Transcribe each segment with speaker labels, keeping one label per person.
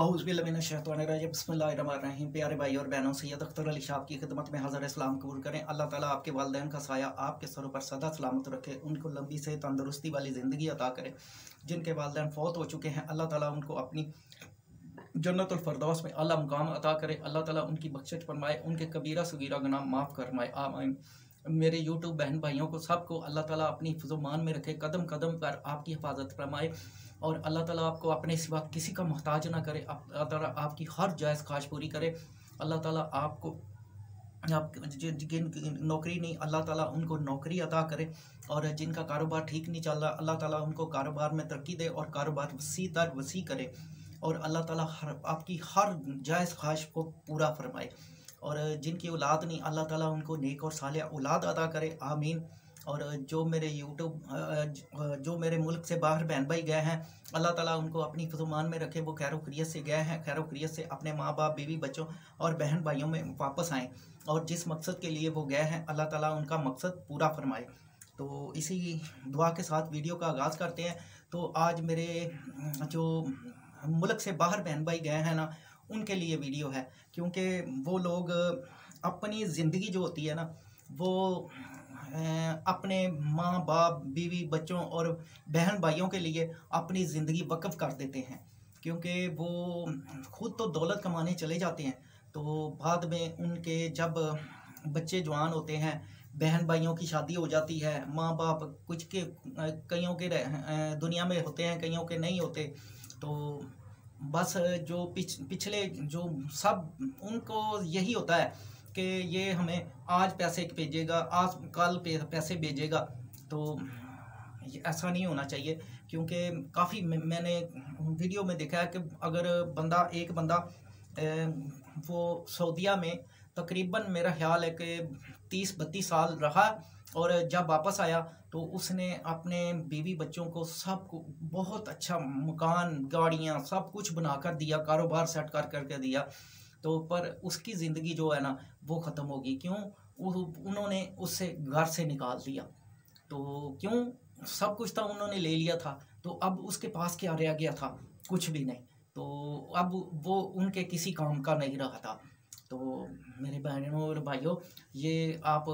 Speaker 1: औज़ुबिल्लाहिमिनश्शैतानिर्रजीम बिस्मिल्लाहिर्रहमानिर्रहीम। प्यारे भाई और बहनों, सैयद अख्तर अली शाह की खिदमत में हज़र इस्लाम कबूल करें। अल्लाह ताला आपके वालिदैन का साया आपके सरों पर सदा सलामत रखे, उनको लंबी से तंदुरुस्ती वाली ज़िंदगी अता करे। जिनके वालिदैन फ़ौत हो चुके हैं, अल्लाह ताला उनको अपनी जन्नतुल फ़िरदौस में आला मुकाम अता करे। अल्लाह ताला उनकी बख्शिश फरमाए, उनके कबीरा सगीरा गुनाह माफ़ फरमाए, आमीन। मेरे यूट्यूब बहन भाइयों को सबको अल्लाह ताला अपनी हिफ़्ज़-ओ-मान में रखे, कदम कदम पर आपकी हिफाजत फरमाए और अल्लाह ताला आपको अपने सिवा किसी का मोहताज ना करे। अल्लाह ताला आपकी हर जायज़ ख्वाहिश पूरी करे। अल्लाह ताला आपको आप जिन नौकरी नहीं, अल्लाह ताला उनको नौकरी अता करे और जिनका कारोबार ठीक नहीं चल रहा, अल्लाह ताला उनको कारोबार में तरक्की दे और कारोबार वसी दर वसी करे और अल्लाह ताला आपकी हर जायज़ ख्वाहिश को पूरा फरमाए। और जिनकी औलाद नहीं, अल्लाह ताला उनको नेक और सालिह औलाद अता करे, आमीन। और जो मेरे जो मेरे मुल्क से बाहर बहन भाई गए हैं, अल्लाह ताला उनको अपनी हिफ़्ज़-ओ-मान में रखे। वो खैर खैरियत से गए हैं, खैर खैरियत से अपने माँ बाप, बीवी बच्चों और बहन भाइयों में वापस आएँ और जिस मकसद के लिए वो गए हैं, अल्लाह ताला उनका मकसद पूरा फरमाए। तो इसी दुआ के साथ वीडियो का आगाज़ करते हैं। तो आज मेरे जो मुल्क से बाहर बहन भाई गए हैं ना, उनके लिए वीडियो है, क्योंकि वो लोग अपनी ज़िंदगी जो होती है ना, वो अपने माँ बाप, बीवी बच्चों और बहन भाइयों के लिए अपनी ज़िंदगी वक्फ़ कर देते हैं, क्योंकि वो खुद तो दौलत कमाने चले जाते हैं, तो बाद में उनके जब बच्चे जवान होते हैं, बहन भाइयों की शादी हो जाती है, माँ बाप कुछ के कईयों के दुनिया में होते हैं, कईयों के नहीं होते, तो बस जो पिछले जो सब उनको यही होता है कि ये हमें आज पैसे भेजेगा, आज कल पैसे भेजेगा। तो ऐसा नहीं होना चाहिए, क्योंकि काफ़ी मैंने वीडियो में देखा है कि अगर एक बंदा वो सऊदीया में तकरीबन मेरा ख्याल है कि 30-32 साल रहा और जब वापस आया तो उसने अपने बीवी बच्चों को सबको बहुत अच्छा मकान, गाड़ियाँ सब कुछ बनाकर दिया, कारोबार सेट कर करके दिया। तो पर उसकी ज़िंदगी जो है ना, वो ख़त्म होगी। क्यों? उन्होंने उससे घर से निकाल दिया। तो क्यों? सब कुछ तो उन्होंने ले लिया था, तो अब उसके पास क्या रह गया था? कुछ भी नहीं। तो अब वो उनके किसी काम का नहीं रहा था। तो मेरे बहनों और भाइयों, ये आप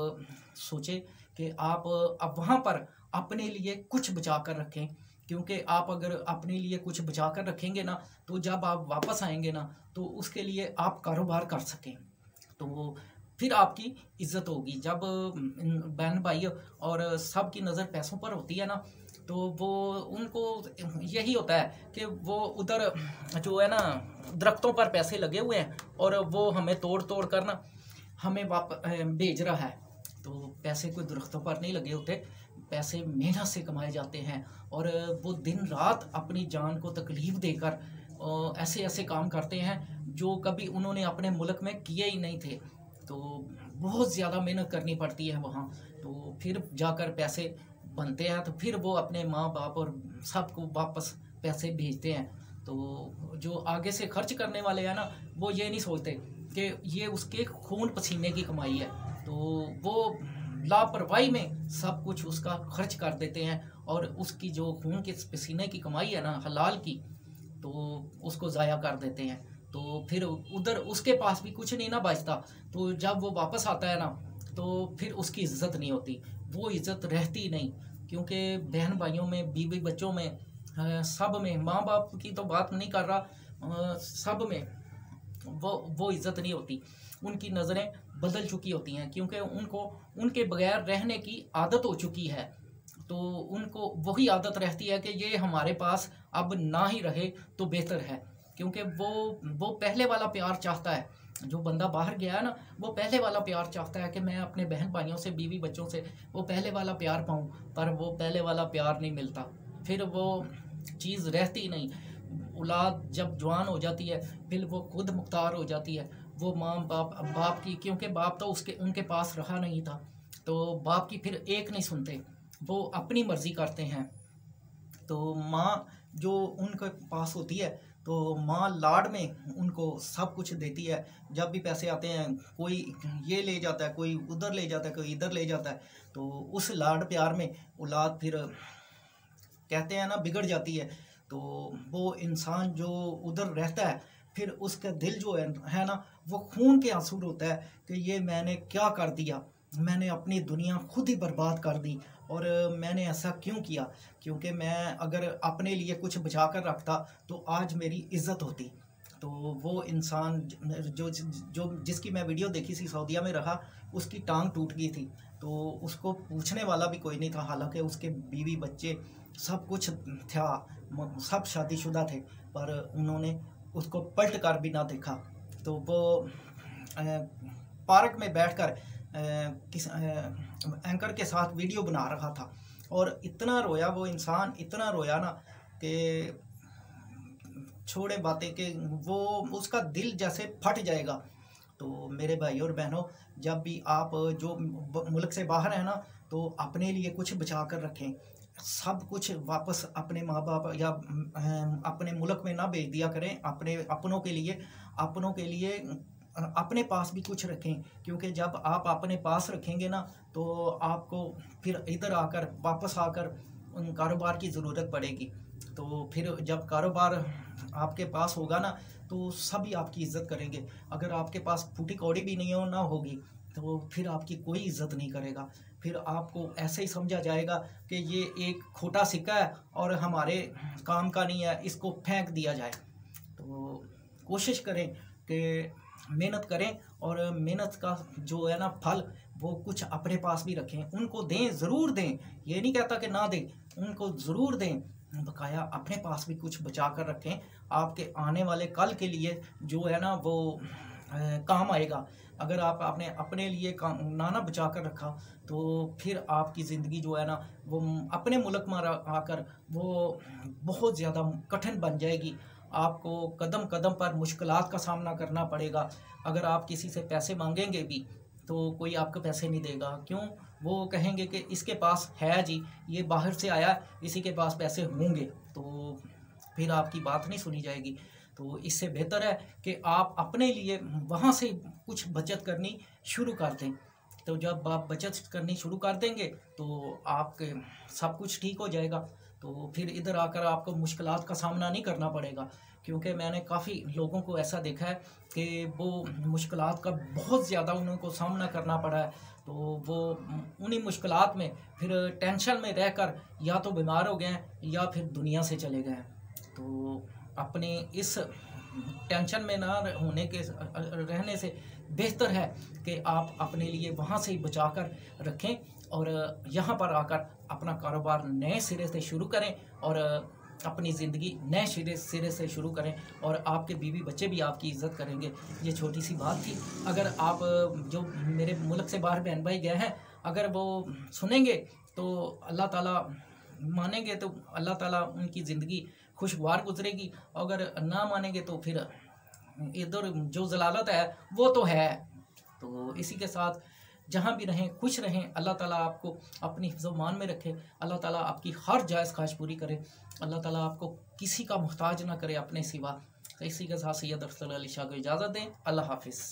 Speaker 1: सोचें कि आप अब वहाँ पर अपने लिए कुछ बचा कर रखें, क्योंकि आप अगर अपने लिए कुछ बचा कर रखेंगे ना, तो जब आप वापस आएंगे ना, तो उसके लिए आप कारोबार कर सकें, तो फिर आपकी इज्जत होगी। जब बहन भाई और सब की नज़र पैसों पर होती है ना, तो वो उनको यही होता है कि वो उधर जो है ना, दरख्तों पर पैसे लगे हुए हैं और वो हमें तोड़ तोड़ कर ना हमें भेज रहा है। तो पैसे कोई दरख्तों पर नहीं लगे होते, पैसे मेहनत से कमाए जाते हैं और वो दिन रात अपनी जान को तकलीफ़ देकर ऐसे ऐसे काम करते हैं जो कभी उन्होंने अपने मुल्क में किए ही नहीं थे। तो बहुत ज़्यादा मेहनत करनी पड़ती है वहाँ, तो फिर जाकर पैसे बनते हैं, तो फिर वो अपने माँ बाप और सबको वापस पैसे भेजते हैं। तो जो आगे से खर्च करने वाले हैं ना, वो ये नहीं सोचते कि ये उसके खून पसीने की कमाई है, तो वो लापरवाही में सब कुछ उसका खर्च कर देते हैं और उसकी जो खून के पसीने की कमाई है ना, हलाल की, तो उसको ज़ाया कर देते हैं। तो फिर उधर उसके पास भी कुछ नहीं ना बचता, तो जब वो वापस आता है ना, तो फिर उसकी इज्जत नहीं होती, वो इज्जत रहती नहीं, क्योंकि बहन भाइयों में, बीवी बच्चों में, सब में, माँ बाप की तो बात नहीं कर रहा, सब में वो इज्जत नहीं होती। उनकी नज़रें बदल चुकी होती हैं, क्योंकि उनको उनके बगैर रहने की आदत हो चुकी है। तो उनको वही आदत रहती है कि ये हमारे पास अब ना ही रहे तो बेहतर है, क्योंकि वो पहले वाला प्यार चाहता है। जो बंदा बाहर गया है ना, वो पहले वाला प्यार चाहता है कि मैं अपने बहन भाइयों से, बीवी बच्चों से वो पहले वाला प्यार पाऊँ, पर वो पहले वाला प्यार नहीं मिलता, फिर वो चीज़ रहती नहीं। औलाद जब जवान हो जाती है, फिर वो खुद मुख्तार हो जाती है। वो माँ बाप की, क्योंकि बाप तो उनके पास रहा नहीं था, तो बाप की फिर एक नहीं सुनते, वो अपनी मर्ज़ी करते हैं। तो माँ जो उनके पास होती है, तो माँ लाड में उनको सब कुछ देती है। जब भी पैसे आते हैं, कोई ये ले जाता है, कोई उधर ले जाता है, कोई इधर ले जाता है, तो उस लाड प्यार में औलाद फिर कहते हैं ना बिगड़ जाती है। तो वो इंसान जो उधर रहता है, फिर उसका दिल जो है ना वो खून के आंसू रोता है कि ये मैंने क्या कर दिया, मैंने अपनी दुनिया खुद ही बर्बाद कर दी। और मैंने ऐसा क्यों किया, क्योंकि मैं अगर अपने लिए कुछ बचा कर रखता तो आज मेरी इज्जत होती। तो वो इंसान जो जो जिसकी मैं वीडियो देखी थी, सऊदीया में रहा, उसकी टांग टूट गई थी, तो उसको पूछने वाला भी कोई नहीं था। हालांकि उसके बीवी बच्चे सब कुछ था, सब शादीशुदा थे, पर उन्होंने उसको पलट कर भी ना देखा। तो वो पार्क में बैठकर किस एंकर के साथ वीडियो बना रहा था, और इतना रोया वो इंसान, इतना रोया ना कि छोड़े बातें कि वो उसका दिल जैसे फट जाएगा। तो मेरे भाई और बहनों, जब भी आप जो मुल्क से बाहर हैं ना, तो अपने लिए कुछ बचा कर रखें। सब कुछ वापस अपने माँ बाप या अपने मुल्क में ना भेज दिया करें। अपने अपनों के लिए अपने पास भी कुछ रखें, क्योंकि जब आप अपने पास रखेंगे ना तो आपको फिर इधर आकर वापस आकर उन कारोबार की ज़रूरत पड़ेगी। तो फिर जब कारोबार आपके पास होगा ना तो सभी आपकी इज्जत करेंगे। अगर आपके पास फूटी कौड़ी भी नहीं ना होगी तो फिर आपकी कोई इज्जत नहीं करेगा। फिर आपको ऐसे ही समझा जाएगा कि ये एक खोटा सिक्का है और हमारे काम का नहीं है, इसको फेंक दिया जाए। तो कोशिश करें कि मेहनत करें, और मेहनत का जो है ना फल वो कुछ अपने पास भी रखें, उनको दें, ज़रूर दें। ये नहीं कहता कि ना दें, उनको ज़रूर दें, बकाया अपने पास भी कुछ बचा कर रखें। आपके आने वाले कल के लिए जो है ना वो काम आएगा। अगर आप आपने अपने लिए काम ना बचा कर रखा तो फिर आपकी ज़िंदगी जो है ना वो अपने मुल्क में आकर वो बहुत ज़्यादा कठिन बन जाएगी। आपको कदम कदम पर मुश्किलात का सामना करना पड़ेगा। अगर आप किसी से पैसे मांगेंगे भी तो कोई आपको पैसे नहीं देगा। क्यों? वो कहेंगे कि इसके पास है जी, ये बाहर से आया, इसी के पास पैसे होंगे। तो फिर आपकी बात नहीं सुनी जाएगी। तो इससे बेहतर है कि आप अपने लिए वहाँ से कुछ बचत करनी शुरू कर दें। तो जब आप बचत करनी शुरू कर देंगे तो आपके सब कुछ ठीक हो जाएगा। तो फिर इधर आकर आपको मुश्किलात का सामना नहीं करना पड़ेगा, क्योंकि मैंने काफ़ी लोगों को ऐसा देखा है कि वो मुश्किलात का बहुत ज़्यादा उनको सामना करना पड़ा है। तो वो उन्हीं मुश्किलात में फिर टेंशन में रहकर या तो बीमार हो गए हैं या फिर दुनिया से चले गए हैं। तो अपने इस टेंशन में ना होने के रहने से बेहतर है कि आप अपने लिए वहाँ से ही बचा कर रखें और यहाँ पर आकर अपना कारोबार नए सिरे से शुरू करें और अपनी ज़िंदगी नए सिरे से शुरू करें, और आपके बीवी बच्चे भी आपकी इज़्ज़त करेंगे। ये छोटी सी बात थी। अगर आप जो मेरे मुल्क से बाहर बहन भाई गए हैं, अगर वो सुनेंगे तो अल्लाह ताला मानेंगे तो अल्लाह ताला उनकी ज़िंदगी खुशगवार गुजरेगी। अगर ना मानेंगे तो फिर इधर जो ज़लालत है वो तो है। तो इसी के साथ जहाँ भी रहें खुश रहें। अल्लाह ताला आपको अपनी हिफ्ज़-ओ-मान में रखे। अल्लाह ताला आपकी हर जायज़ ख्वाहिश पूरी करे। अल्लाह ताला आपको किसी का मुहताज ना करे अपने सिवा। तो इसी के साथ सैयद अफजल अली शाह को इजाज़त दें। अल्लाह हाफ़िज़।